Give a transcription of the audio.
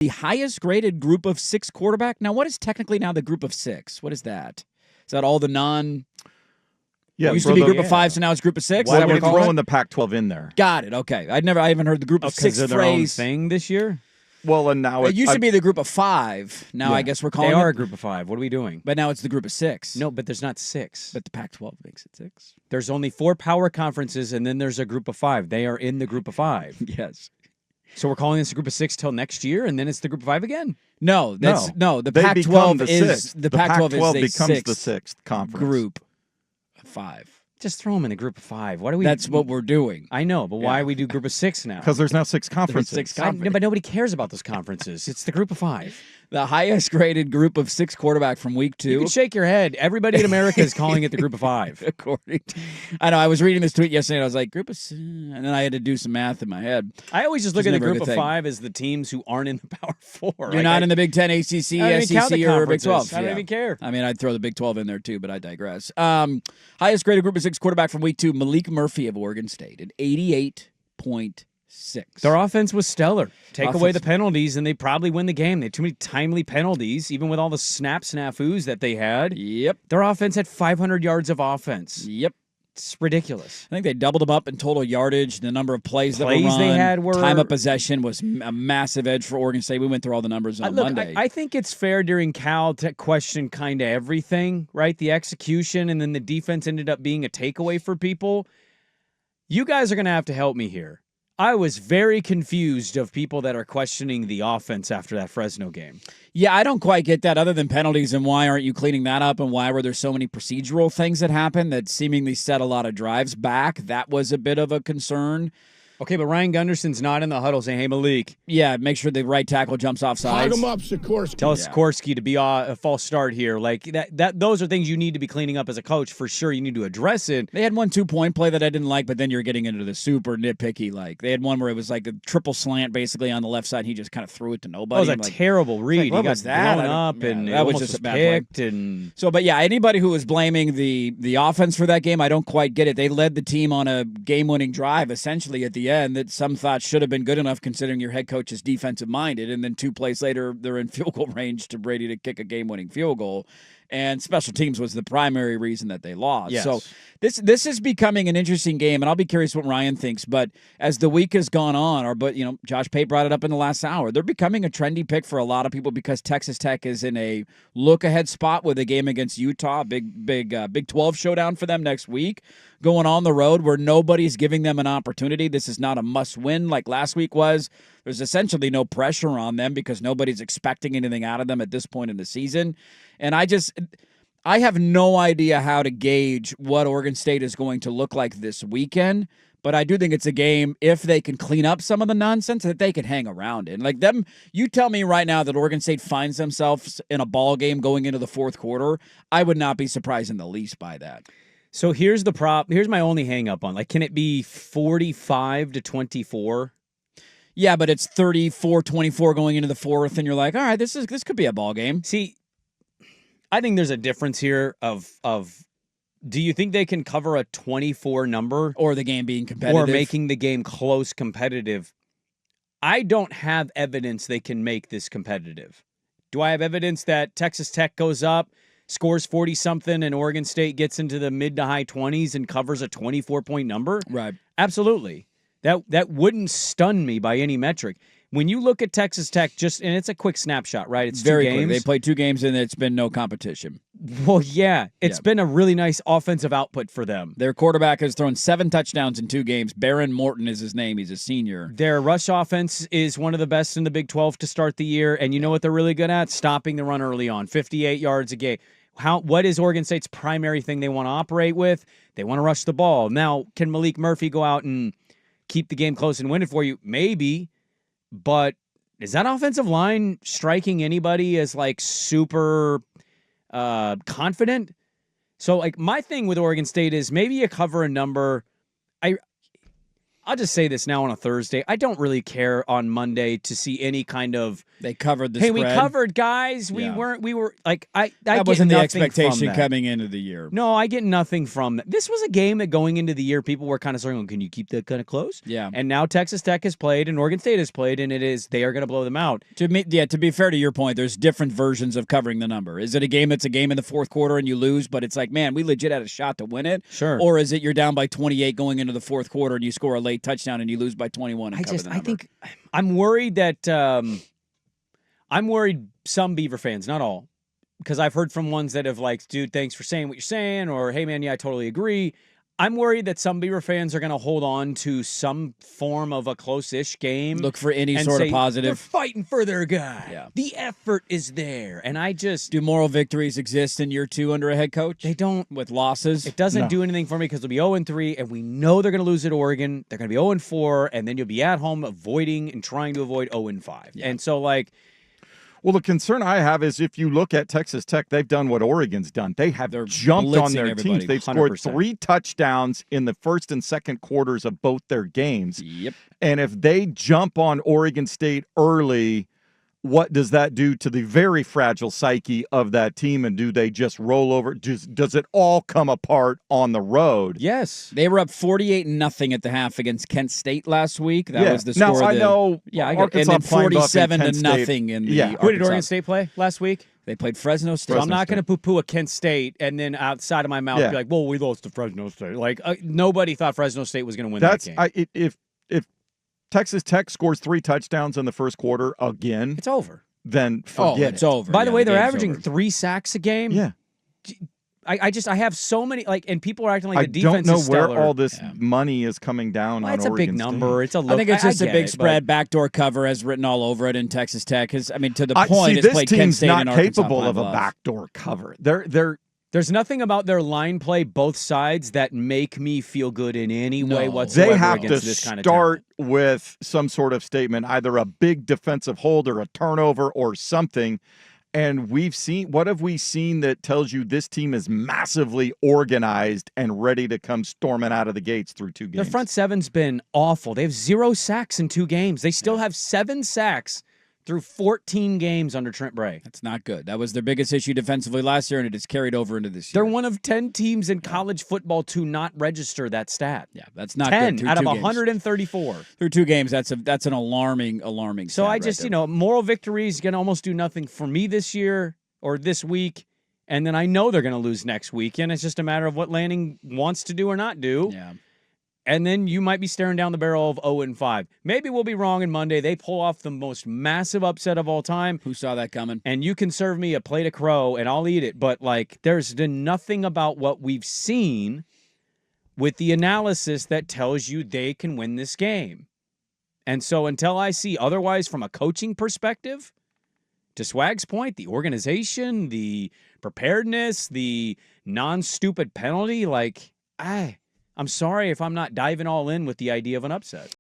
the highest graded group of 6 quarterback. Now, what is technically now the group of 6? What is that? Is that all the non? Yeah, it used to be group of 5, so now it's group of 6. Why are we throwing the Pac-12 in there? Got it. Okay, I haven't heard the group of 6 their own thing this year. Well, and now it used to be the group of 5. Now I guess we're calling they are it a group of 5. What are we doing? But now it's the group of 6. No, but there's not 6. But the Pac-12 makes it 6. There's only 4 power conferences, and then there's a group of 5. They are in the group of 5. Yes. So we're calling this a group of 6 till next year, and then it's the group of 5 again. No, that's no. The They become Pac-12 the is sixth. the Pac-12 Pac-12 is becomes the 6th conference group of 5. Just throw them in a group of 5. Why do we? That's what we're doing. I know, but why we do group of 6 now? because there's now 6 conferences. But nobody cares about those conferences. It's the group of 5. The highest graded group of 6 quarterback from week 2. You can shake your head. Everybody in America is calling it the group of 5. According to, I know. I was reading this tweet yesterday, and I was like, group of 6, and then I had to do some math in my head. I always just look at the never a group good of thing. 5 as the teams who aren't in the Power 4. You're not in the Big 10, ACC, SEC, or Big 12. I don't even care. I mean, I'd throw the Big 12 in there too, but I digress. Highest graded group of 6 quarterback from week 2, Malik Murphy of Oregon State at 88.6. Their offense was stellar. Take away the penalties, and they probably win the game. They had too many timely penalties, even with all the snafus that they had. Yep. Their offense had 500 yards of offense. Yep. It's ridiculous. I think they doubled them up in total yardage. The number of plays that were run, they had were time of possession was a massive edge for Oregon State. We went through all the numbers on Monday. I think it's fair during Cal to question kind of everything, right? The execution, and then the defense ended up being a takeaway for people. You guys are going to have to help me here. I was very confused of people that are questioning the offense after that Fresno game. Yeah, I don't quite get that other than penalties, and why aren't you cleaning that up, and why were there so many procedural things that happened that seemingly set a lot of drives back? That was a bit of a concern. Okay, but Ryan Gunderson's not in the huddle saying, hey, Malik. Yeah, make sure the right tackle jumps off sides. Hog him up, Sikorsky. Tell Sikorsky to be a false start here. Like those are things you need to be cleaning up as a coach for sure. You need to address it. They had one 2-point play that I didn't like, but then you're getting into the super nitpicky. Like they had one where it was like a triple slant basically on the left side. And he just kind of threw it to nobody. That was a terrible read. Like, he got blown up, and that was just a bad play. And so, but yeah, anybody who was blaming the offense for that game, I don't quite get it. They led the team on a game-winning drive essentially at the end that some thought should have been good enough considering your head coach is defensive-minded, and then 2 plays later, they're in field goal range to Brady to kick a game-winning field goal. And special teams was the primary reason that they lost. Yes. So this is becoming an interesting game, and I'll be curious what Ryan thinks. But as the week has gone on, Josh Pate brought it up in the last hour, they're becoming a trendy pick for a lot of people because Texas Tech is in a look-ahead spot with a game against Utah, Big 12 showdown for them next week, going on the road where nobody's giving them an opportunity. This is not a must-win like last week was. There's essentially no pressure on them because nobody's expecting anything out of them at this point in the season. And I have no idea how to gauge what Oregon State is going to look like this weekend, but I do think it's a game, if they can clean up some of the nonsense, that they can hang around in. Like them, you tell me right now that Oregon State finds themselves in a ball game going into the fourth quarter, I would not be surprised in the least by that. So here's my only hang up on, like, can it be 45-24? Yeah, but it's 34-24 going into the fourth, and you're like, all right, this could be a ball game. See, I think there's a difference here of do you think they can cover a 24 number? Or the game being competitive. Or making the game close competitive? I don't have evidence they can make this competitive. Do I have evidence that Texas Tech goes up, scores 40-something, and Oregon State gets into the mid to high 20s and covers a 24-point number? Right. Absolutely. That wouldn't stun me by any metric. When you look at Texas Tech, and it's a quick snapshot, right? It's very 2 games. Quick. They played 2 games, and it's been no competition. Well, yeah. It's been a really nice offensive output for them. Their quarterback has thrown 7 touchdowns in 2 games. Barron Morton is his name. He's a senior. Their rush offense is one of the best in the Big 12 to start the year, and you know what they're really good at? Stopping the run early on, 58 yards a game. What is Oregon State's primary thing they want to operate with? They want to rush the ball. Now, can Malik Murphy go out and keep the game close and win it for you? Maybe, but is that offensive line striking anybody as like super confident? So like my thing with Oregon State is maybe you cover a number. I'll just say this now on a Thursday. I don't really care on Monday to see any kind of They covered the hey, spread. we covered, guys. We Yeah. were like I That get wasn't the nothing from expectation that. coming into the year. No, I get nothing from that. This was a game that going into the year, people were kind of saying, can you keep that kind of close? Yeah. And now Texas Tech has played and Oregon State has played, and they are going to blow them out. To be fair to your point, there's different versions of covering the number. Is it a game that's a game in the fourth quarter and you lose, but it's like, man, we legit had a shot to win it? Sure. Or is it you're down by 28 going into the fourth quarter and you score a late touchdown and you lose by 21 and cover the number? I think I'm worried that I'm worried some Beaver fans, not all, because I've heard from ones that have like, dude, thanks for saying what you're saying, or hey, man, yeah, I totally agree. I'm worried that some Beaver fans are going to hold on to some form of a close-ish game. Look for any and sort say, of positive. They're fighting for their guy. Yeah. The effort is there. And I just... Do moral victories exist in year 2 under a head coach? They don't. With losses? It doesn't do anything for me because they'll be 0-3, and we know they're going to lose at Oregon. They're going to be 0-4, and then you'll be at home avoiding and trying to avoid 0-5. Yeah. And so, like... Well, the concern I have is if you look at Texas Tech, they've done what Oregon's done. They're jumped on their everybody, teams. They've scored 100%. 3 touchdowns in the first and second quarters of both their games. Yep. And if they jump on Oregon State early, what does that do to the very fragile psyche of that team? And do they just roll over? Does it all come apart on the road? Yes. They were up 48-0 at the half against Kent State last week. That was the score. Now, I know Arkansas and then playing Buff and 47 Kent to State. nothing in the Yeah. Who did Arkansas. Oregon State play last week? They played Fresno State. So I'm not State. going to poo-poo a Kent State and then outside of my mouth Yeah. be like, well, we lost to Fresno State. Like, nobody thought Fresno State was going to win that game. If Texas Tech scores 3 touchdowns in the first quarter again, It's over. then forget it's it. over. By the Yeah, way, they're game's averaging over. 3 sacks a game. Yeah. I have so many, like, and people are acting like I the defense don't know is where stellar. all this money is coming down Well, on it's a big Oregon number. State. It's a look. I think it's just a get big it, spread, backdoor cover as written all over it in Texas Tech. Because, I mean, to the See, point, it's this played Kent team's State not and Arkansas capable of a Pine Bluff. backdoor cover. They're There's nothing about their line play, both sides, that make me feel good in any way No. whatsoever they have to against this kind of start talent. with some sort of statement, either a big defensive hold or a turnover or something. And what have we seen that tells you this team is massively organized and ready to come storming out of the gates through 2 games? Their front seven's been awful. They have 0 sacks in 2 games. They still have 7 sacks through 14 games under Trent Bray. That's not good. That was their biggest issue defensively last year, and it has carried over into this year. They're one of 10 teams in college football to not register that stat. Yeah, that's not 10 good. Through out of 2 games. 134. Through 2 games, that's an alarming So stat I just, right there. moral victory is going to almost do nothing for me this year or this week. And then I know they're going to lose next weekend. It's just a matter of what Lanning wants to do or not do. Yeah. And then you might be staring down the barrel of 0-5. Maybe we'll be wrong on Monday. They pull off the most massive upset of all time. Who saw that coming? And you can serve me a plate of crow and I'll eat it. But, like, there's been nothing about what we've seen with the analysis that tells you they can win this game. And so until I see otherwise from a coaching perspective, to Swag's point, the organization, the preparedness, the non-stupid penalty, like, I'm sorry if I'm not diving all in with the idea of an upset.